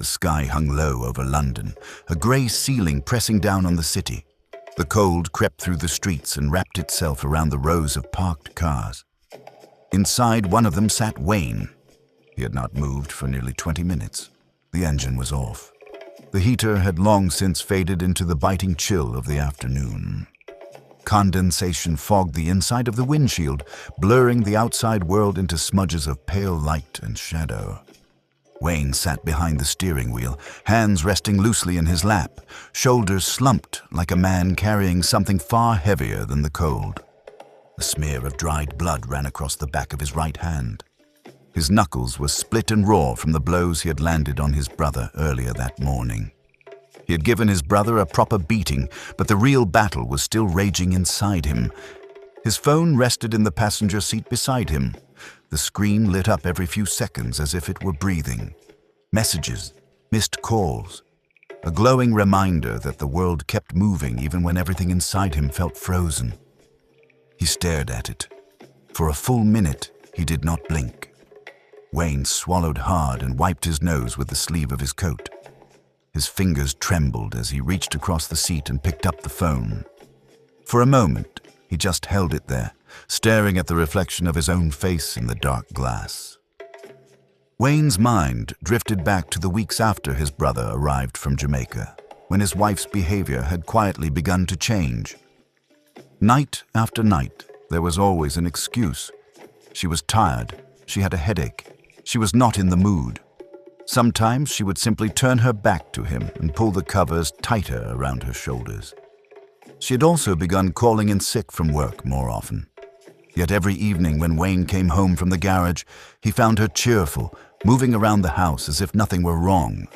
The sky hung low over London, a grey ceiling pressing down on the city. The cold crept through the streets and wrapped itself around the rows of parked cars. Inside one of them sat Wayne. He had not moved for nearly 20 minutes. The engine was off. The heater had long since faded into the biting chill of the afternoon. Condensation fogged the inside of the windshield, blurring the outside world into smudges of pale light and shadow. Wayne sat behind the steering wheel, hands resting loosely in his lap, shoulders slumped like a man carrying something far heavier than the cold. A smear of dried blood ran across the back of his right hand. His knuckles were split and raw from the blows he had landed on his brother earlier that morning. He had given his brother a proper beating, but the real battle was still raging inside him. His phone rested in the passenger seat beside him. The screen lit up every few seconds as if it were breathing. Messages, missed calls, a glowing reminder that the world kept moving even when everything inside him felt frozen. He stared at it. For a full minute, he did not blink. Wayne swallowed hard and wiped his nose with the sleeve of his coat. His fingers trembled as he reached across the seat and picked up the phone. For a moment, he just held it there, staring at the reflection of his own face in the dark glass. Wayne's mind drifted back to the weeks after his brother arrived from Jamaica, when his wife's behavior had quietly begun to change. Night after night, there was always an excuse. She was tired, she had a headache, she was not in the mood. Sometimes she would simply turn her back to him and pull the covers tighter around her shoulders. She had also begun calling in sick from work more often. Yet every evening when Wayne came home from the garage, he found her cheerful, moving around the house as if nothing were wrong.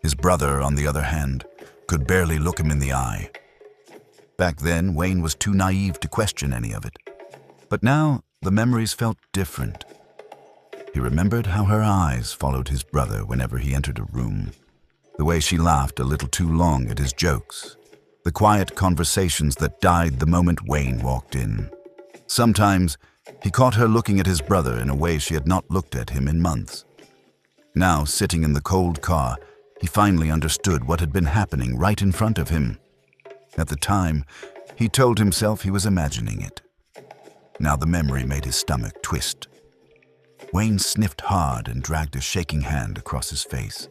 His brother, on the other hand, could barely look him in the eye. Back then, Wayne was too naive to question any of it. But now, the memories felt different. He remembered how her eyes followed his brother whenever he entered a room, the way she laughed a little too long at his jokes, the quiet conversations that died the moment Wayne walked in. Sometimes, he caught her looking at his brother in a way she had not looked at him in months. Now, sitting in the cold car, he finally understood what had been happening right in front of him. At the time, he told himself he was imagining it. Now the memory made his stomach twist. Wayne sniffed hard and dragged a shaking hand across his face.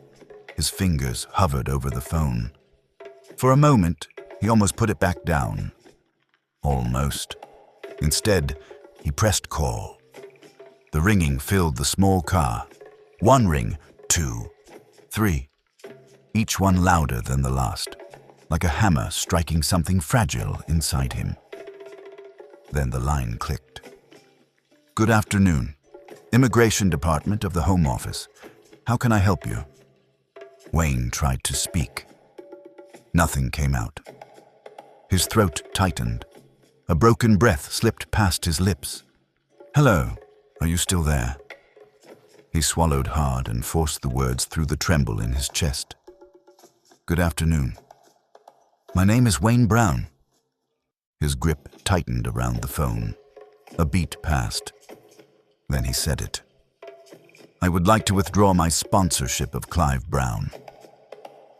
His fingers hovered over the phone. For a moment, he almost put it back down. Almost. Instead, he pressed call. The ringing filled the small car. One ring, two, three. Each one louder than the last, like a hammer striking something fragile inside him. Then the line clicked. Good afternoon. Immigration Department of the Home Office. How can I help you? Wayne tried to speak. Nothing came out. His throat tightened. A broken breath slipped past his lips. Hello, are you still there? He swallowed hard and forced the words through the tremble in his chest. Good afternoon. My name is Wayne Brown. His grip tightened around the phone. A beat passed. Then he said it. I would like to withdraw my sponsorship of Clive Brown.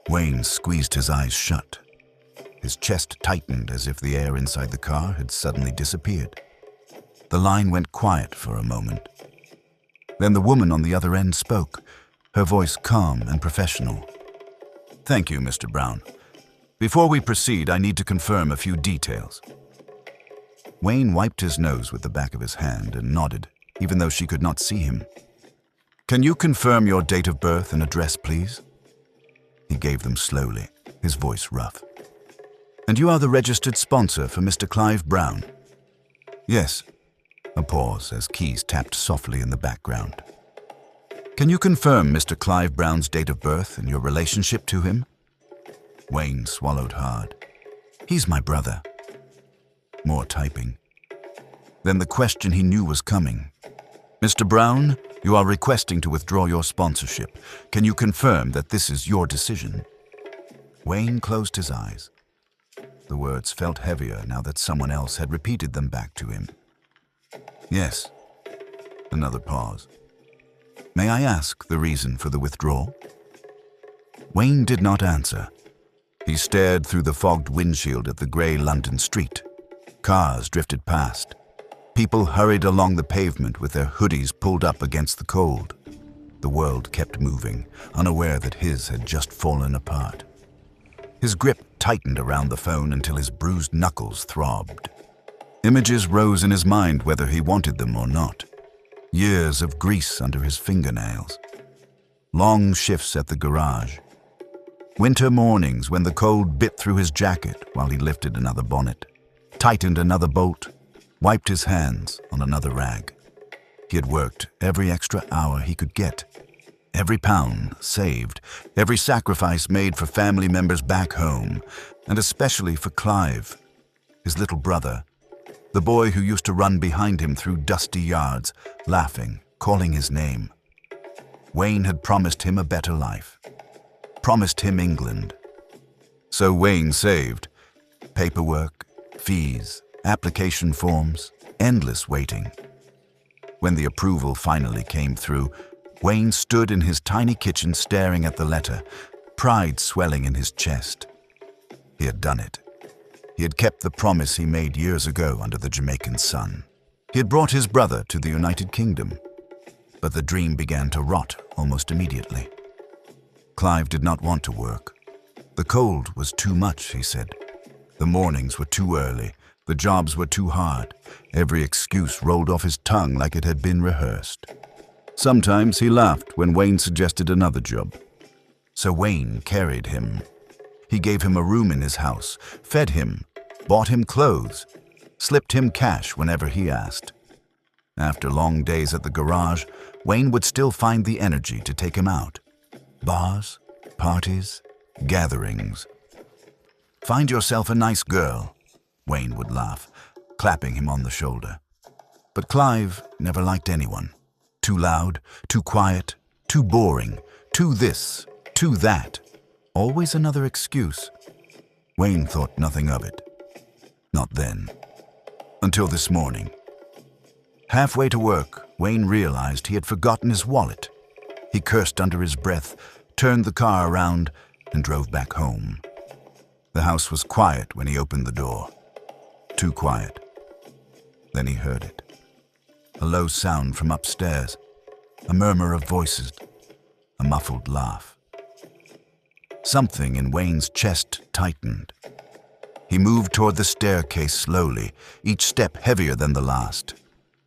Wayne squeezed his eyes shut. His chest tightened as if the air inside the car had suddenly disappeared. The line went quiet for a moment. Then the woman on the other end spoke, her voice calm and professional. Thank you, Mr. Brown. Before we proceed, I need to confirm a few details. Wayne wiped his nose with the back of his hand and nodded, even though she could not see him. Can you confirm your date of birth and address, please? He gave them slowly, his voice rough. And you are the registered sponsor for Mr. Clive Brown? Yes. A pause as keys tapped softly in the background. Can you confirm Mr. Clive Brown's date of birth and your relationship to him? Wayne swallowed hard. He's my brother. More typing. Then the question he knew was coming. Mr. Brown, you are requesting to withdraw your sponsorship. Can you confirm that this is your decision? Wayne closed his eyes. The words felt heavier now that someone else had repeated them back to him. Yes. Another pause. May I ask the reason for the withdrawal? Wayne did not answer. He stared through the fogged windshield at the grey London street. Cars drifted past. People hurried along the pavement with their hoodies pulled up against the cold. The world kept moving, unaware that his had just fallen apart. His grip tightened around the phone until his bruised knuckles throbbed. Images rose in his mind whether he wanted them or not. Years of grease under his fingernails. Long shifts at the garage. Winter mornings when the cold bit through his jacket while he lifted another bonnet, tightened another bolt, wiped his hands on another rag. He had worked every extra hour he could get. Every pound saved, every sacrifice made for family members back home, and especially for Clive, his little brother, the boy who used to run behind him through dusty yards, laughing, calling his name. Wayne had promised him a better life, promised him England. So Wayne saved. Paperwork, fees, application forms, endless waiting. When the approval finally came through, Wayne stood in his tiny kitchen staring at the letter, pride swelling in his chest. He had done it. He had kept the promise he made years ago under the Jamaican sun. He had brought his brother to the United Kingdom. But the dream began to rot almost immediately. Clive did not want to work. The cold was too much, he said. The mornings were too early. The jobs were too hard. Every excuse rolled off his tongue like it had been rehearsed. Sometimes he laughed when Wayne suggested another job. So Wayne carried him. He gave him a room in his house, fed him, bought him clothes, slipped him cash whenever he asked. After long days at the garage, Wayne would still find the energy to take him out. Bars, parties, gatherings. "Find yourself a nice girl," Wayne would laugh, clapping him on the shoulder. But Clive never liked anyone. Too loud, too quiet, too boring, too this, too that. Always another excuse. Wayne thought nothing of it. Not then. Until this morning. Halfway to work, Wayne realized he had forgotten his wallet. He cursed under his breath, turned the car around, and drove back home. The house was quiet when he opened the door. Too quiet. Then he heard it. A low sound from upstairs. A murmur of voices. A muffled laugh. Something in Wayne's chest tightened. He moved toward the staircase slowly, each step heavier than the last.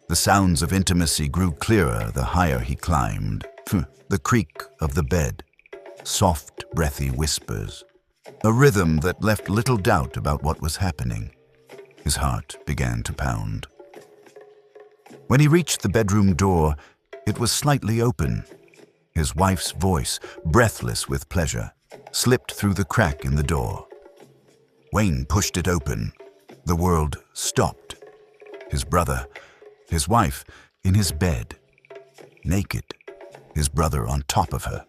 The sounds of intimacy grew clearer the higher he climbed. The creak of the bed, soft, breathy whispers, a rhythm that left little doubt about what was happening. His heart began to pound. When he reached the bedroom door, it was slightly open. His wife's voice, breathless with pleasure, slipped through the crack in the door. Wayne pushed it open. The world stopped. His brother, his wife, in his bed, naked, his brother on top of her,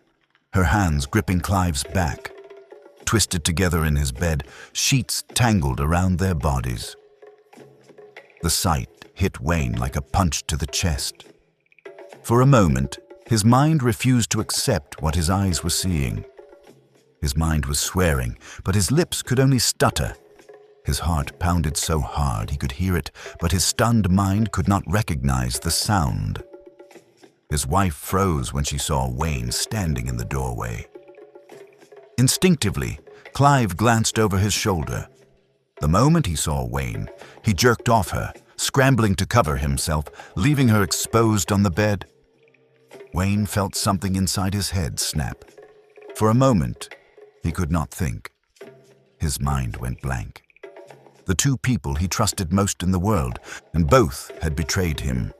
her hands gripping Clive's back. Twisted together in his bed, sheets tangled around their bodies. The sight hit Wayne like a punch to the chest. For a moment, his mind refused to accept what his eyes were seeing. His mind was swearing, but his lips could only stutter. His heart pounded so hard he could hear it, but his stunned mind could not recognize the sound. His wife froze when she saw Wayne standing in the doorway. Instinctively, Clive glanced over his shoulder. The moment he saw Wayne, he jerked off her, scrambling to cover himself, leaving her exposed on the bed. Wayne felt something inside his head snap. For a moment, he could not think. His mind went blank. The two people he trusted most in the world, and both had betrayed him.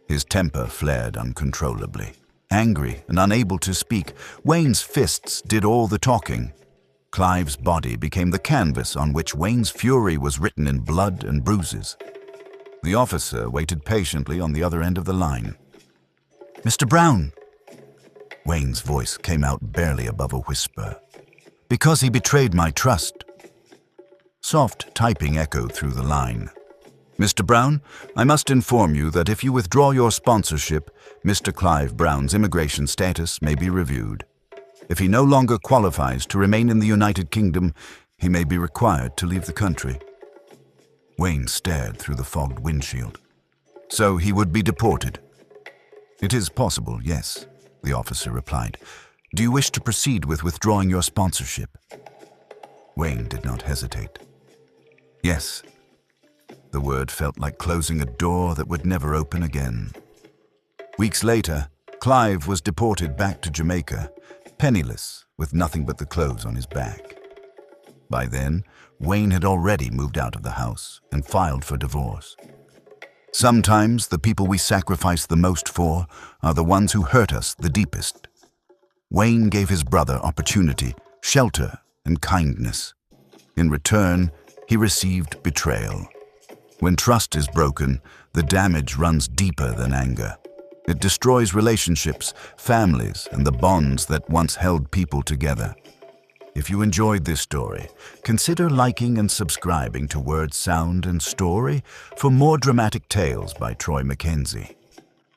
His temper flared uncontrollably. Angry and unable to speak, Wayne's fists did all the talking. Clive's body became the canvas on which Wayne's fury was written in blood and bruises. The officer waited patiently on the other end of the line. "Mr. Brown." Wayne's voice came out barely above a whisper. "Because he betrayed my trust." Soft typing echoed through the line. "Mr. Brown, I must inform you that if you withdraw your sponsorship, Mr. Clive Brown's immigration status may be reviewed. If he no longer qualifies to remain in the United Kingdom, he may be required to leave the country. Wayne stared through the fogged windshield. So he would be deported? It is possible, yes, the officer replied. Do you wish to proceed with withdrawing your sponsorship? Wayne did not hesitate. Yes. The word felt like closing a door that would never open again. Weeks later, Clive was deported back to Jamaica, penniless, with nothing but the clothes on his back. By then, Wayne had already moved out of the house and filed for divorce. Sometimes the people we sacrifice the most for are the ones who hurt us the deepest. Wayne gave his brother opportunity, shelter, and kindness. In return, he received betrayal. When trust is broken, the damage runs deeper than anger. It destroys relationships, families, and the bonds that once held people together. If you enjoyed this story, consider liking and subscribing to Word, Sound, and Story for more dramatic tales by Troy Mackenzie.